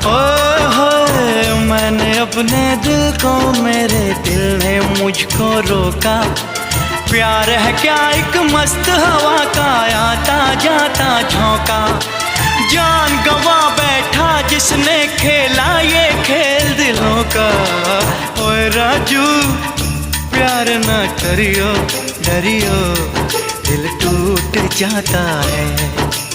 ओए होए मैंने अपने दिल को, मेरे दिल ने मुझको रोका। प्यार है क्या एक मस्त हवा का आता जाता झोंका। जान गवा बैठा जिसने खेला ये खेल दिलों का। ओए राजू प्यार ना करियो, डरियो दिल टूट जाता है।